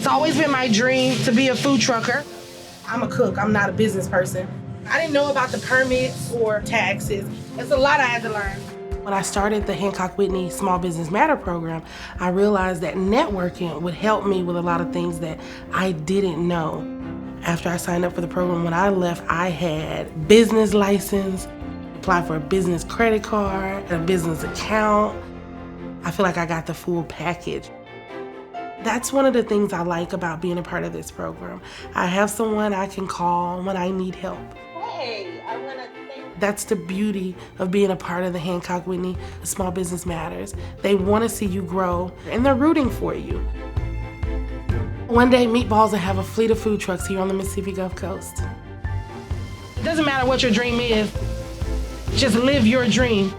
always been my dream to be a food trucker. I'm a cook, I'm not a business person. I didn't know about the permits or taxes. There's a lot I had to learn. When I started the Hancock Whitney Small Business Matter program, I realized that networking would help me with a lot of things that I didn't know. After I signed up for the program, when I left, I had business license, applied for a business credit card, a business account. I feel like I got the full package. That's one of the things I like about being a part of this program. I have someone I can call when I need help. Hey, I want to thank. That's the beauty of being a part of the Hancock Whitney Small Business Matters. They want to see you grow, and they're rooting for you. One day, Meatballs will have a fleet of food trucks here on the Mississippi Gulf Coast. It doesn't matter what your dream is, just live your dream.